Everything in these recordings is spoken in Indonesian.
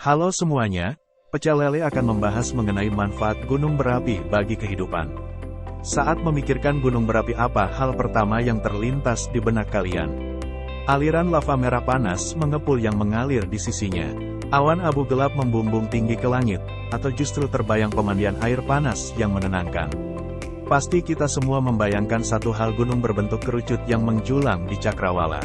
Halo semuanya, Pecel Lele akan membahas mengenai manfaat gunung berapi bagi kehidupan. Saat memikirkan gunung berapi, apa hal pertama yang terlintas di benak kalian? Aliran lava merah panas mengepul yang mengalir di sisinya. Awan abu gelap membumbung tinggi ke langit, atau justru terbayang pemandian air panas yang menenangkan. Pasti kita semua membayangkan satu hal, gunung berbentuk kerucut yang menjulang di cakrawala.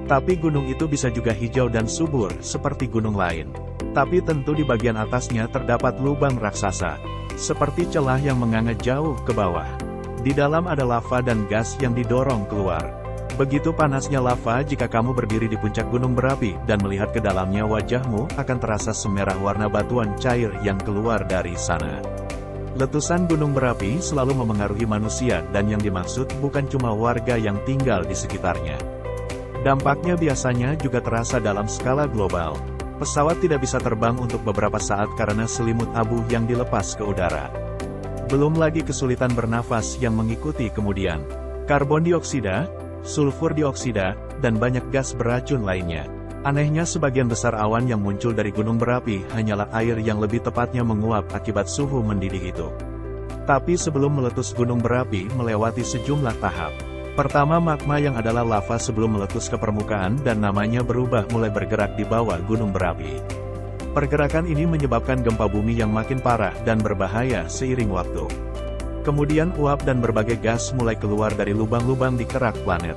Tapi gunung itu bisa juga hijau dan subur seperti gunung lain. Tapi tentu di bagian atasnya terdapat lubang raksasa, seperti celah yang menganga jauh ke bawah. Di dalam ada lava dan gas yang didorong keluar. Begitu panasnya lava jika kamu berdiri di puncak gunung berapi dan melihat ke dalamnya, wajahmu akan terasa semerah warna batuan cair yang keluar dari sana. Letusan gunung berapi selalu memengaruhi manusia, dan yang dimaksud bukan cuma warga yang tinggal di sekitarnya. Dampaknya biasanya juga terasa dalam skala global. Pesawat tidak bisa terbang untuk beberapa saat karena selimut abu yang dilepas ke udara. Belum lagi kesulitan bernafas yang mengikuti kemudian. Karbon dioksida, sulfur dioksida, dan banyak gas beracun lainnya. Anehnya sebagian besar awan yang muncul dari gunung berapi hanyalah air yang lebih tepatnya menguap akibat suhu mendidih itu. Tapi sebelum meletus, gunung berapi melewati sejumlah tahap. Pertama, magma yang adalah lava sebelum meletus ke permukaan dan namanya berubah mulai bergerak di bawah gunung berapi. Pergerakan ini menyebabkan gempa bumi yang makin parah dan berbahaya seiring waktu. Kemudian uap dan berbagai gas mulai keluar dari lubang-lubang di kerak planet.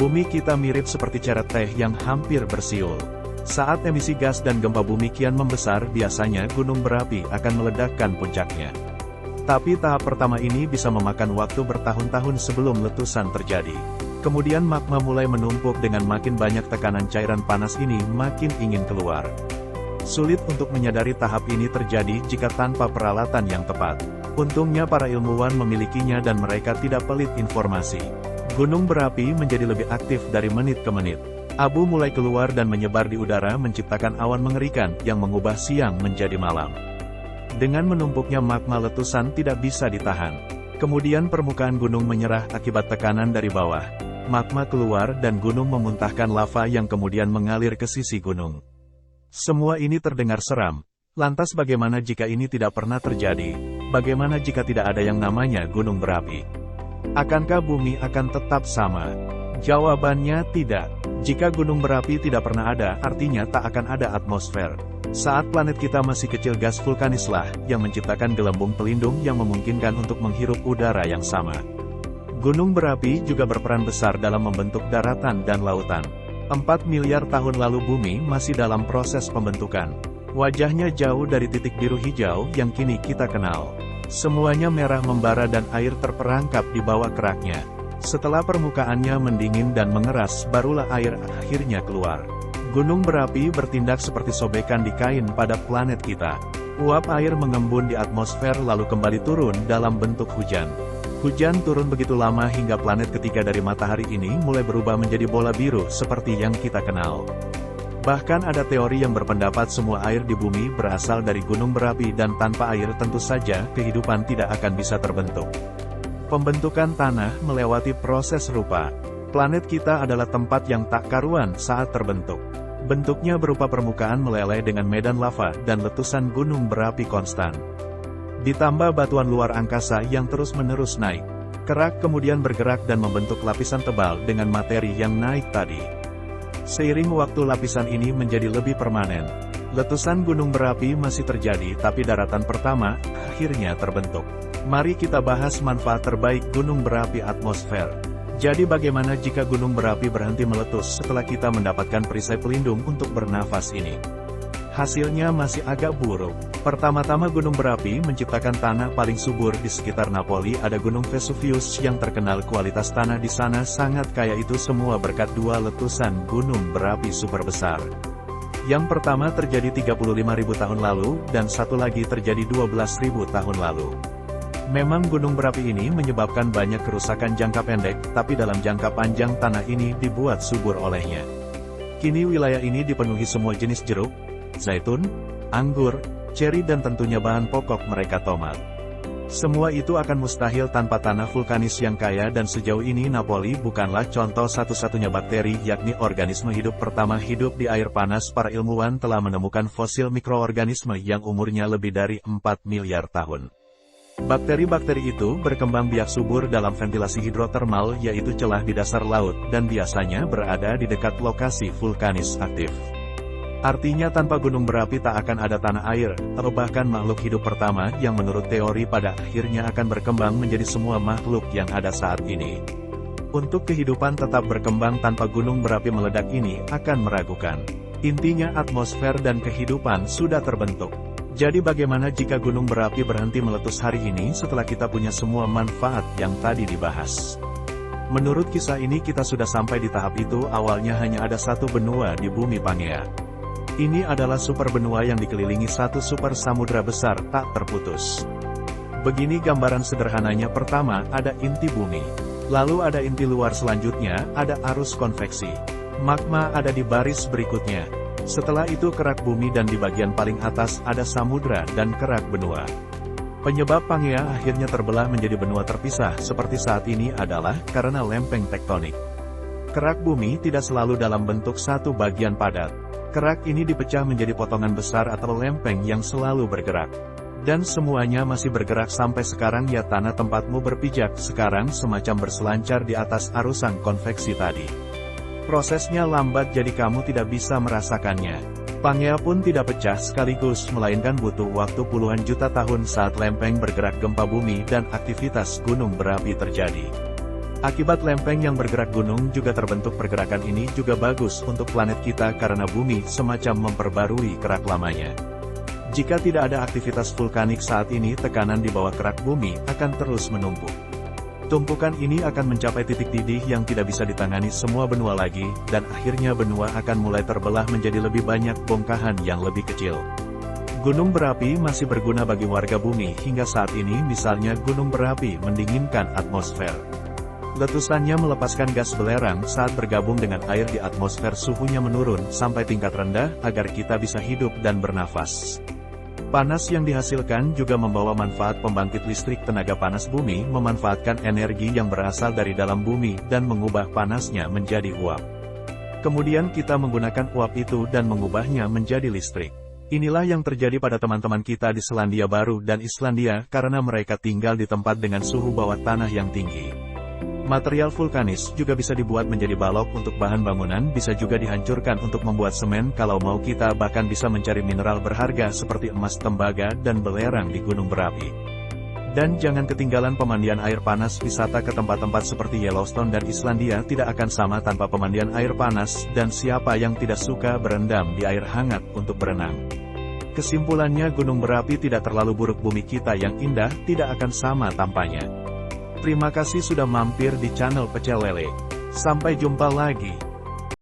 Bumi kita mirip seperti ceret teh yang hampir bersiul. Saat emisi gas dan gempa bumi kian membesar, biasanya gunung berapi akan meledakkan puncaknya. Tapi tahap pertama ini bisa memakan waktu bertahun-tahun sebelum letusan terjadi. Kemudian magma mulai menumpuk dengan makin banyak tekanan, cairan panas ini makin ingin keluar. Sulit untuk menyadari tahap ini terjadi jika tanpa peralatan yang tepat. Untungnya para ilmuwan memilikinya dan mereka tidak pelit informasi. Gunung berapi menjadi lebih aktif dari menit ke menit. Abu mulai keluar dan menyebar di udara, menciptakan awan mengerikan yang mengubah siang menjadi malam. Dengan menumpuknya magma, letusan tidak bisa ditahan. Kemudian permukaan gunung menyerah akibat tekanan dari bawah. Magma keluar dan gunung memuntahkan lava yang kemudian mengalir ke sisi gunung. Semua ini terdengar seram. Lantas bagaimana jika ini tidak pernah terjadi? Bagaimana jika tidak ada yang namanya gunung berapi? Akankah bumi akan tetap sama? Jawabannya tidak. Jika gunung berapi tidak pernah ada, artinya tak akan ada atmosfer. Saat planet kita masih kecil, gas vulkanislah yang menciptakan gelembung pelindung yang memungkinkan untuk menghirup udara yang sama. Gunung berapi juga berperan besar dalam membentuk daratan dan lautan. 4 miliar tahun lalu bumi masih dalam proses pembentukan. Wajahnya jauh dari titik biru hijau yang kini kita kenal. Semuanya merah membara dan air terperangkap di bawah keraknya. Setelah permukaannya mendingin dan mengeras, barulah air akhirnya keluar. Gunung berapi bertindak seperti sobekan di kain pada planet kita. Uap air mengembun di atmosfer lalu kembali turun dalam bentuk hujan. Hujan turun begitu lama hingga planet ketiga dari matahari ini mulai berubah menjadi bola biru seperti yang kita kenal. Bahkan ada teori yang berpendapat semua air di bumi berasal dari gunung berapi, dan tanpa air tentu saja kehidupan tidak akan bisa terbentuk. Pembentukan tanah melewati proses serupa. Planet kita adalah tempat yang tak karuan saat terbentuk. Bentuknya berupa permukaan meleleh dengan medan lava dan letusan gunung berapi konstan. Ditambah batuan luar angkasa yang terus-menerus naik. Kerak kemudian bergerak dan membentuk lapisan tebal dengan materi yang naik tadi. Seiring waktu lapisan ini menjadi lebih permanen. Letusan gunung berapi masih terjadi, tapi daratan pertama akhirnya terbentuk. Mari kita bahas manfaat terbaik gunung berapi atmosfer. Jadi bagaimana jika gunung berapi berhenti meletus setelah kita mendapatkan perisai pelindung untuk bernafas ini? Hasilnya masih agak buruk. Pertama-tama gunung berapi menciptakan tanah paling subur di sekitar Napoli. Ada Gunung Vesuvius yang terkenal kualitas tanah di sana sangat kaya, itu semua berkat dua letusan gunung berapi super besar. Yang pertama terjadi 35.000 tahun lalu, dan satu lagi terjadi 12.000 tahun lalu. Memang gunung berapi ini menyebabkan banyak kerusakan jangka pendek, tapi dalam jangka panjang tanah ini dibuat subur olehnya. Kini wilayah ini dipenuhi semua jenis jeruk, zaitun, anggur, ceri, dan tentunya bahan pokok mereka tomat. Semua itu akan mustahil tanpa tanah vulkanis yang kaya dan sejauh ini Napoli bukanlah contoh satu-satunya bakteri yakni organisme hidup pertama hidup di air panas. Para ilmuwan telah menemukan fosil mikroorganisme yang umurnya lebih dari 4 miliar tahun. Bakteri-bakteri itu berkembang biak subur dalam ventilasi hidrotermal yaitu celah di dasar laut dan biasanya berada di dekat lokasi vulkanis aktif. Artinya tanpa gunung berapi tak akan ada tanah air, atau bahkan makhluk hidup pertama yang menurut teori pada akhirnya akan berkembang menjadi semua makhluk yang ada saat ini. Untuk kehidupan tetap berkembang tanpa gunung berapi meledak ini akan meragukan. Intinya atmosfer dan kehidupan sudah terbentuk. Jadi bagaimana jika gunung berapi berhenti meletus hari ini setelah kita punya semua manfaat yang tadi dibahas? Menurut kisah ini kita sudah sampai di tahap itu. Awalnya hanya ada satu benua di bumi Pangea. Ini adalah super benua yang dikelilingi satu super samudra besar tak terputus. Begini gambaran sederhananya. Pertama, ada inti bumi. Lalu ada inti luar, selanjutnya, ada arus konveksi. Magma ada di baris berikutnya. Setelah itu kerak bumi dan di bagian paling atas ada samudra dan kerak benua. Penyebab Pangea akhirnya terbelah menjadi benua terpisah seperti saat ini adalah karena lempeng tektonik. Kerak bumi tidak selalu dalam bentuk satu bagian padat. Kerak ini dipecah menjadi potongan besar atau lempeng yang selalu bergerak. Dan semuanya masih bergerak sampai sekarang ya. Tanah tempatmu berpijak sekarang semacam berselancar di atas arusan konveksi tadi. Prosesnya lambat jadi kamu tidak bisa merasakannya. Pangea pun tidak pecah sekaligus, melainkan butuh waktu puluhan juta tahun saat lempeng bergerak gempa bumi dan aktivitas gunung berapi terjadi. Akibat lempeng yang bergerak gunung juga terbentuk. Pergerakan ini juga bagus untuk planet kita karena bumi semacam memperbarui kerak lamanya. Jika tidak ada aktivitas vulkanik saat ini, tekanan di bawah kerak bumi akan terus menumpuk. Tumpukan ini akan mencapai titik didih yang tidak bisa ditangani semua benua lagi, dan akhirnya benua akan mulai terbelah menjadi lebih banyak bongkahan yang lebih kecil. Gunung berapi masih berguna bagi warga bumi hingga saat ini. Misalnya gunung berapi mendinginkan atmosfer. Letusannya melepaskan gas belerang saat bergabung dengan air di atmosfer, suhunya menurun sampai tingkat rendah agar kita bisa hidup dan bernafas. Panas yang dihasilkan juga membawa manfaat. Pembangkit listrik tenaga panas bumi memanfaatkan energi yang berasal dari dalam bumi dan mengubah panasnya menjadi uap. Kemudian kita menggunakan uap itu dan mengubahnya menjadi listrik. Inilah yang terjadi pada teman-teman kita di Selandia Baru dan Islandia karena mereka tinggal di tempat dengan suhu bawah tanah yang tinggi. Material vulkanis juga bisa dibuat menjadi balok untuk bahan bangunan, bisa juga dihancurkan untuk membuat semen. Kalau mau kita bahkan bisa mencari mineral berharga seperti emas, tembaga, dan belerang di gunung berapi. Dan jangan ketinggalan pemandian air panas. Wisata ke tempat-tempat seperti Yellowstone dan Islandia tidak akan sama tanpa pemandian air panas, dan siapa yang tidak suka berendam di air hangat untuk berenang. Kesimpulannya, gunung berapi tidak terlalu buruk. Bumi kita yang indah tidak akan sama tampaknya. Terima kasih sudah mampir di channel Pecel Lele. Sampai jumpa lagi.